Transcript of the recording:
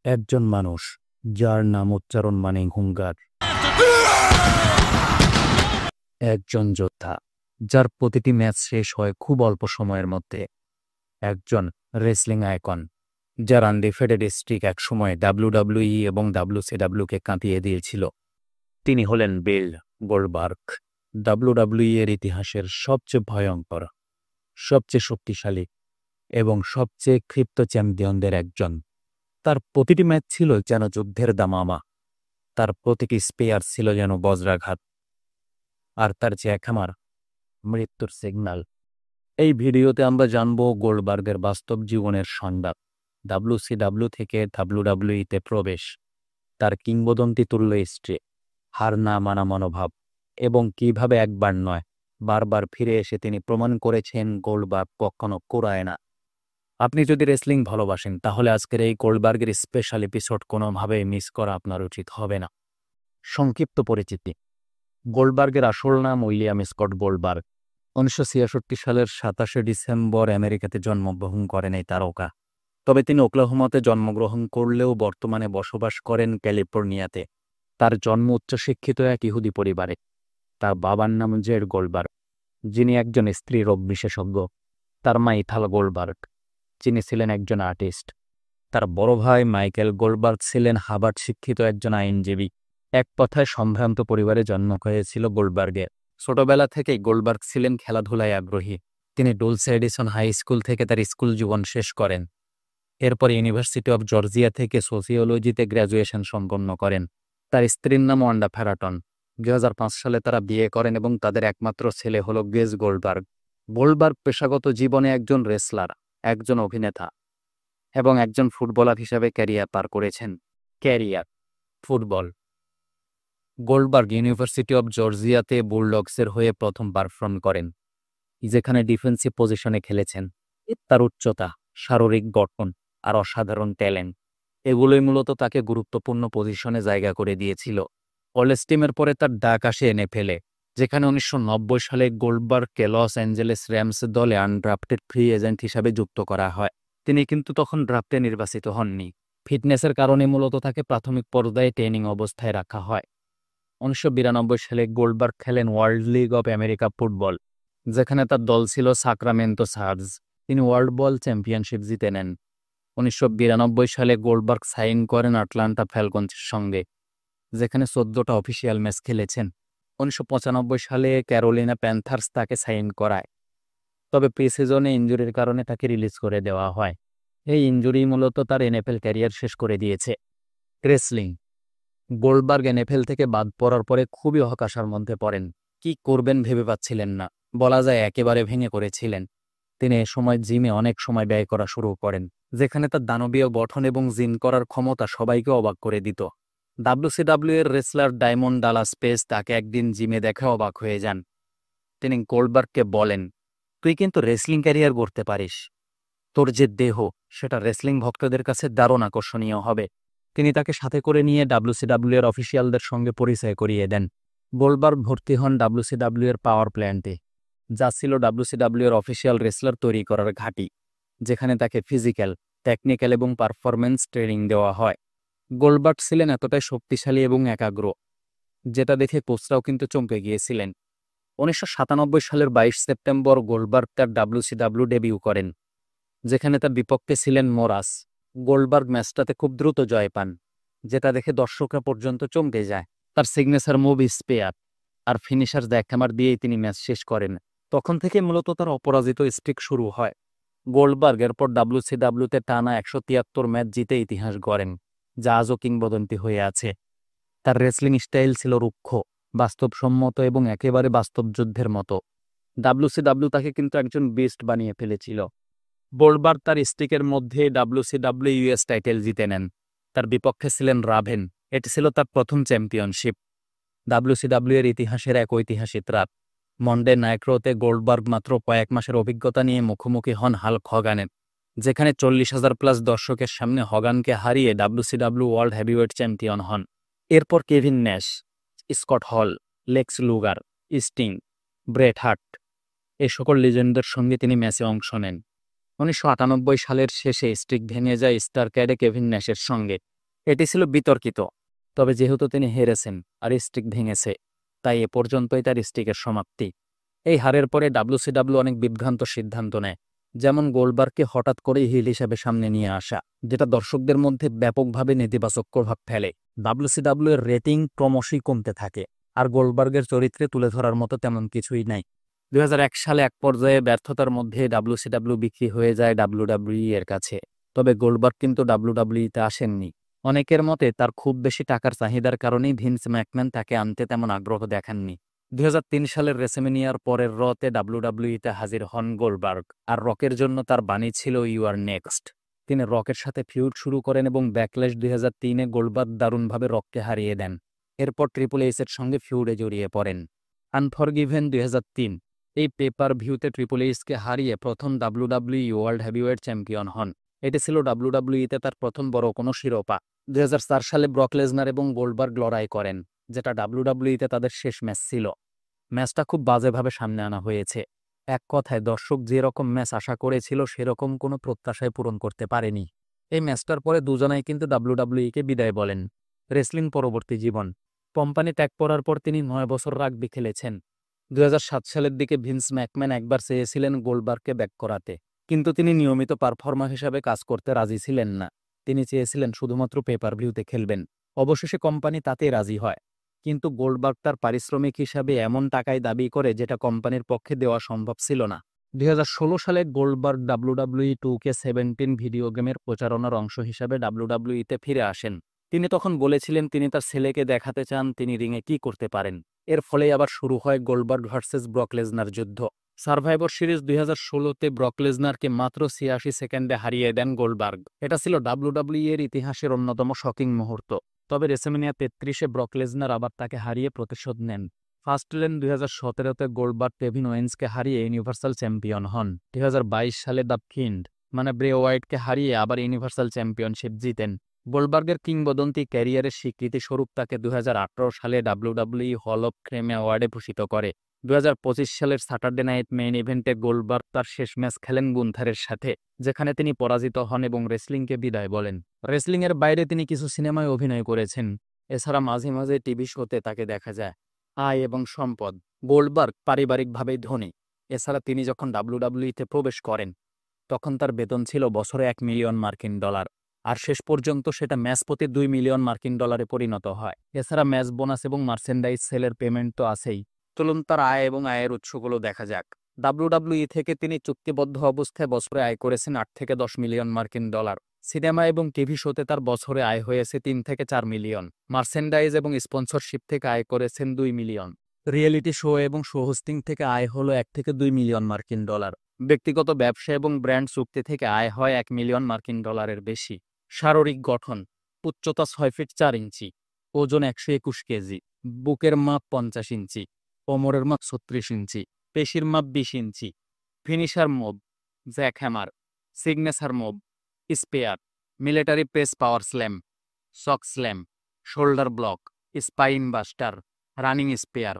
একজন মানুষ যার নাম উচ্চারণ মানেই হুঙ্কার। একজন যোদ্ধা যার প্রতিটি ম্যাচ শেষ হয় খুব অল্প সময়ের মধ্যে। একজন রেসলিং আইকন যার আনডিফিটেড স্ট্রিক একসময় ডাব্লিউডাব্লিউই এবং ডাব্লিউসিডাব্লিউকে কাঁপিয়ে দিয়েছিল। তিনি হলেন বিল গোল্ডবার্গ, ডাব্লিউডাব্লিউই এর ইতিহাসের সবচেয়ে ভয়ঙ্কর, সবচেয়ে শক্তিশালী এবং সবচেয়ে ক্ষিপ্ত চ্যাম্পিয়নদের একজন। তার প্রতিটি ম্যাচ ছিল যেন যুদ্ধের দামামা, তার প্রতিটি স্পেয়ার ছিল যেন বজ্রাঘাত, আর তার জ্যাকহ্যামার মৃত্যুর সিগন্যাল। এই ভিডিওতে আমরা জানব গোল্ডবার্গের বাস্তব জীবনের সংবাদ, ডাব্লিউসিডাব্লিউ থেকে ডাব্লিউডাব্লিউইতে প্রবেশ, তার কিংবদন্তি তুল্য স্ট্রি, হার না মানা মনোভাব, এবং কিভাবে একবার নয় বারবার ফিরে এসে তিনি প্রমাণ করেছেন গোল্ডবার্গ কখনো কুড়ায় না। আপনি যদি রেসলিং ভালোবাসেন তাহলে আজকের এই গোল্ডবার্গের স্পেশাল এপিসোড কোনোভাবেই মিস করা আপনার উচিত হবে না। সংক্ষিপ্ত পরিচিতি: গোল্ডবার্গের আসল নাম উইলিয়াম স্কট গোল্ডবার্গ। 1966 সালের 27 ডিসেম্বর আমেরিকাতে জন্মগ্রহণ করেন এই তারকা। তবে তিনি ওকলাহোমাতে জন্মগ্রহণ করলেও বর্তমানে বসবাস করেন ক্যালিফোর্নিয়াতে। তার জন্ম উচ্চশিক্ষিত এক ইহুদি পরিবারে। তার বাবার নাম জেড গোল্ডবার্গ, যিনি একজন স্ত্রী রোগ বিশেষজ্ঞ। তার মা ইথাল গোল্ডবার্গ, যিনি ছিলেন একজন আর্টিস্ট। তার বড় ভাই মাইকেল গোল্ডবার্গ ছিলেন হার্ভার্ড শিক্ষিত একজন আইনজীবী। এক কথায় সম্ভ্রান্ত পরিবারে জন্ম হয়েছিল গোল্ডবার্গের। ছোটবেলা থেকেই গোল্ডবার্গ ছিলেন খেলাধুলায় আগ্রহী। তিনি ডুলসে এডিসন হাই স্কুল থেকে তার স্কুল জীবন শেষ করেন। এরপর ইউনিভার্সিটি অব জর্জিয়া থেকে সোসিওলজিতে গ্র্যাজুয়েশন সম্পন্ন করেন। তার স্ত্রীর নাম ওয়ান্ডা ফেরাটন। 2005 সালে তারা বিয়ে করেন এবং তাদের একমাত্র ছেলে হল গেজ গোল্ডবার্গ। গোল্ডবার্গ পেশাগত জীবনে একজন রেসলার, একজন অভিনেতা এবং একজন ফুটবলার হিসাবে ক্যারিয়ার পার করেছেন। Career: football. Goldberg university of জর্জিয়াতে বুলডগসের হয়ে প্রথম পারফর্ম করেন, যেখানে ডিফেন্সিভ পজিশনে খেলেছেন। তার উচ্চতা, শারীরিক গঠন আর অসাধারণ ট্যালেন্ট এগুলোই মূলত তাকে গুরুত্বপূর্ণ পজিশনে জায়গা করে দিয়েছিল। অলস্টিমের পরে তার ডাক আসে NFL, যেখানে 1990 সালে গোল্ডবার্গকে লস অ্যাঞ্জেলেস র্যামস দলে আনড্রাফটেড ফ্রি এজেন্ট হিসাবে যুক্ত করা হয়। তিনি কিন্তু তখন ড্রাফটে নির্বাচিত হননি। ফিটনেসের কারণে মূলত তাকে প্রাথমিক পর্যায়ে ট্রেনিং অবস্থায় রাখা হয়। 1992 সালে গোল্ডবার্গ খেলেন world league of America football, যেখানে তার দল ছিল সাক্রামেন্টো সার্জ। তিনি ওয়ার্ল্ড বল চ্যাম্পিয়নশিপ জিতে নেন। 1992 সালে গোল্ডবার্গ সাইন করেন আটলান্টা ফ্যালকনসের সঙ্গে, যেখানে 14টা অফিসিয়াল ম্যাচ খেলেছেন। 1995 সালে ক্যারোলিনা প্যান্থার্স তাকে সাইন করায়, তবে প্রি সিজনে ইনজুরির কারণে তাকে রিলিজ করে দেওয়া হয়। এই ইনজুরি মূলত তার NFL ক্যারিয়ার শেষ করে দিয়েছে। রেসলিং: গোল্ডবার্গ NFL থেকে বাদ পড়ার পরে খুবই হতাশার মধ্যে পড়েন। কি করবেন ভেবে পাচ্ছিলেন না, বলা যায় একেবারে ভেঙে পড়েছিলেন। তিনি এ সময় জিমে অনেক সময় ব্যয় করা শুরু করেন, যেখানে তার দানবীয় গঠন এবং জিম করার ক্ষমতা সবাইকে অবাক করে দিত। WCW এর রেসলার ডায়মন্ড ডালাস পেজ তাকে একদিন জিমে দেখে অবাক হয়ে যান। তিনি গোল্ডবার্গকে বলেন, তুই কিন্তু রেসলিং ক্যারিয়ার করতে পারিস, তোর যে দেহ সেটা রেসলিং ভক্তদের কাছে দারুণ আকর্ষণীয় হবে। তিনি তাকে সাথে করে নিয়ে WCW এর অফিসিয়ালদের সঙ্গে পরিচয় করিয়ে দেন। গোল্ডবার্গ ভর্তি হন WCW এর পাওয়ার প্ল্যান্টে, যা ছিল WCW এর অফিসিয়াল রেসলার তৈরি করার ঘাঁটি, যেখানে তাকে ফিজিক্যাল, টেকনিক্যাল এবং পারফরম্যান্স ট্রেনিং দেওয়া হয়। গোল্ডবার্গ ছিলেন এতটাই শক্তিশালী এবং একাগ্র, যেটা দেখে কোচরাও কিন্তু চমকে গিয়েছিলেন। 1997 সালের 22 সেপ্টেম্বর গোল্ডবার্গ তার WCW ডেবিউ করেন, যেখানে তার বিপক্ষে ছিলেন মোরাস। গোল্ডবার্গ ম্যাচটাতে খুব দ্রুত জয় পান, যেটা দেখে দর্শকরা পর্যন্ত চমকে যায়। তার সিগনেচার মুভ স্পেয়ার আর ফিনিশার জ্যাকহ্যামার দিয়েই তিনি ম্যাচ শেষ করেন। তখন থেকে মূলত তার অপরাজিত স্ট্রিক শুরু হয়। গোল্ডবার্গ এরপর WCW-তে টানা 173 ম্যাচ জিতে ইতিহাস গড়েন, যা আজও কিংবদন্তি হয়ে আছে। তার রেসলিং স্টাইল ছিল রুক্ষ, বাস্তবসম্মত এবং একেবারে বাস্তব যুদ্ধের মতো। WCW তাকে কিন্তু একজন বিস্ট বানিয়ে ফেলেছিল। গোল্ডবার্গ তার স্ট্রিকের মধ্যে WCW US টাইটেল জিতে নেন। তার বিপক্ষে ছিলেন রাভেন। এটি ছিল তার প্রথম চ্যাম্পিয়নশিপ। WCW এর ইতিহাসের এক ঐতিহাসিক রাত। মন্ডে নাইট রোতে গোল্ডবার্গ মাত্র কয়েক মাসের অভিজ্ঞতা নিয়ে মুখোমুখি হন হাল্ক হগানের, যেখানে 40,000+ দর্শকের সামনে হগানকে হারিয়ে WCW ওয়ার্ল্ড হেভিওয়েট চ্যাম্পিয়ন হন। এরপর কেভিন ন্যাশ, স্কট হল, লেক্স লুগার, স্টিং, ব্রেট হার্ট এই সকল লিজেন্ডদের সঙ্গে তিনি ম্যাচে অংশ নেন। 1998 সালের শেষে স্ট্রিক ভেঙে যায় স্টার ক্যাডে কেভিন ন্যাশের সঙ্গে, এটি ছিল বিতর্কিত, তবে যেহেতু তিনি হেরেছেন আর স্ট্রিক ভেঙেছে, তাই এ পর্যন্তই তার স্ট্রিকের সমাপ্তি। এই হারের পরে ডাব্লিউসিডাব্লিউ অনেক বিভ্রান্ত সিদ্ধান্ত নেয়, যেমন গোল্ডবার্গকে হঠাৎ করেই হিল হিসেবে সামনে নিয়ে আসা, যেটা দর্শকদের মধ্যে ব্যাপকভাবে নেতিবাচক প্রভাব ফেলে। ডাব্লিউসিডাব্লিউ এর রেটিং ক্রমশই কমতে থাকে, আর গোল্ডবার্গের চরিত্রে তুলে ধরার মতো তেমন কিছুই নাই। 2001 সালে এক পর্যায়ে ব্যর্থতার মধ্যে ডাব্লিউসিডাব্লিউ বিক্রি হয়ে যায় ডাব্লিউডাব্লিউই এর কাছে। তবে গোল্ডবার্গ কিন্তু ডাব্লিউডাব্লিউইতে আসেননি। অনেকের মতে তার খুব বেশি টাকার চাহিদার কারণেই ভিন্স ম্যাকম্যান তাকে আনতে তেমন আগ্রহ দেখাননি। 2003 সালের রেসেমিনিয়ার পরের রতে ডাব্লিউডাব্লিউইতে হাজির হন গোল্ডবার্গ, আর রকের জন্য তার বাণী ছিল ইউ আর নেক্সট। তিনি রকের সাথে ফিউড শুরু করেন এবং ব্যাকল্যাশ 2003-এ গোল্ডবার্গ দারুণভাবে রককে হারিয়ে দেন। এরপর ট্রিপল এইচের সঙ্গে ফিউডে জড়িয়ে পড়েন। আনফরগিভেন 2003 এই পেপার ভিউতে ট্রিপল এইচকে হারিয়ে প্রথম ডাব্লিউডাব্লিউই ওয়ার্ল্ড হেভিওয়েট চ্যাম্পিয়ন হন। এটি ছিল ডাব্লিউডাব্লিউইতে তার প্রথম বড় কোনো শিরোপা। 2004 সালে ব্রক লেসনার এবং গোল্ডবার্গ লড়াই করেন, যেটা ডাব্লিউডাব্লিউইতে তাদের শেষ ম্যাচ ছিল। ম্যাচটা খুব বাজেভাবে সামনে আনা হয়েছে। এক কথায় দর্শক যেরকম ম্যাচ আশা করেছিল সেরকম কোনো প্রত্যাশায় পূরণ করতে পারেনি। এই ম্যাচটার পরে দুজনাই কিন্তু ডাব্লিউডাব্লিউইকে বিদায় বলেন। রেসলিং পরবর্তী জীবন। কোম্পানি ত্যাগ করার পর তিনি 9 বছর রাগবি খেলেছেন। 2007 সালের দিকে ভিন্স ম্যাকম্যান একবার চেয়েছিলেন গোল্ডবার্গকে ব্যাক করাতে, কিন্তু তিনি নিয়মিত পারফর্মার হিসাবে কাজ করতে রাজি ছিলেন না। তিনি চেয়েছিলেন শুধুমাত্র পেপার ভিউতে খেলবেন। অবশেষে কোম্পানি তাতেই রাজি হয়, কিন্তু গোল্ডবার্গ তার পারিশ্রমিক হিসাবে এমন টাকায় দাবি করে যেটা কোম্পানির পক্ষে দেওয়া সম্ভব ছিল না। 2016 সালে গোল্ডবার্গ ডাব্লিউডাব্লিউই 2K17 ভিডিও গেমের প্রচারণার অংশ হিসাবে ডাব্লিউডাব্লিউইতে ফিরে আসেন। তিনি তখন বলেছিলেন তিনি তার ছেলেকে দেখাতে চান তিনি রিংয়ে কি করতে পারেন। এর ফলেই আবার শুরু হয় গোল্ডবার্গ ভার্সেস ব্রক লেসনার যুদ্ধ। সার্ভাইভর সিরিজ 2016-তে ব্রক লেসনারকে মাত্র 86 সেকেন্ডে হারিয়ে দেন গোল্ডবার্গ। এটা ছিল ডাব্লিউডাব্লিউই এর ইতিহাসের অন্যতম শকিং মুহূর্ত। তবে রেসেমিনিয়া 33-এ ব্রক লেসনার আবার তাকে হারিয়ে প্রতিশোধ নেন। ফার্স্টলেন 2017-তে গোল্ডবার্গ কেভিন ওয়েন্সকে হারিয়ে ইউনিভার্সাল চ্যাম্পিয়ন হন। 2022 সালে দ্য ফিন্ড মানে ব্রে ওয়াইটকে হারিয়ে আবার ইউনিভার্সাল চ্যাম্পিয়নশিপ জিতেন। গোল্ডবার্গের কিংবদন্তি ক্যারিয়ারের স্বীকৃতি স্বরূপ তাকে 2018 সালে ডাব্লিউডাব্লিউই হল অব ফেম অ্যাওয়ার্ডে ভূষিত করে। 2025 সালের স্যাটারডে নাইট মেইন ইভেন্টে গোল্ডবার্গ তার শেষ ম্যাচ খেলেন গুন্থারের সাথে, যেখানে তিনি পরাজিত হন এবং রেসলিংকে বিদায় বলেন। রেসলিংয়ের বাইরে তিনি কিছু সিনেমায় অভিনয় করেছেন। এছাড়া মাঝে মাঝে টিভি শোতে তাকে দেখা যায়। আয় এবং সম্পদ। গোল্ডবার্গ পারিবারিকভাবেই ধনী। এছাড়া তিনি যখন ডাব্লিউডাব্লিউইতে প্রবেশ করেন তখন তার বেতন ছিল বছরে $1 মিলিয়ন, আর শেষ পর্যন্ত সেটা ম্যাচ প্রতি $2 মিলিয়ন পরিণত হয়। এছাড়া ম্যাচ বোনাস এবং মার্চেন্ডাইজ সেলের পেমেন্ট তো আছেই। চলুন তার আয় এবং আয়ের উৎসগুলো দেখা যাক। ডাব্লিউডাব্লিউই থেকে তিনি চুক্তিবদ্ধ অবস্থায় বছরে আয় করেছেন $8 থেকে $10 মিলিয়ন। সিনেমা এবং টিভি শোতে তার বছরে আয় হয়েছে $3 থেকে $4 মিলিয়ন। মার্চেন্ডাইজ এবং স্পন্সরশিপ থেকে আয় করেছেন $2 মিলিয়ন। রিয়েলিটি শো এবং শো হোস্টিং থেকে আয় হলো $1 থেকে $2 মিলিয়ন। ব্যক্তিগত ব্যবসা এবং ব্র্যান্ড চুক্তি থেকে আয় হয় $1 মিলিয়ন বেশি। শারীরিক গঠন: উচ্চতা 6 ফিট 4 ইঞ্চি, ওজন 121 কেজি, বুকের মাপ 50 ইঞ্চি, কোমরের মাপ 36 ইঞ্চি, পেশির মাপ 20 inch. Finisher move: jackhammer, signature move, spear, military press power slam, sock slam, shoulder block, spinebuster, running spare.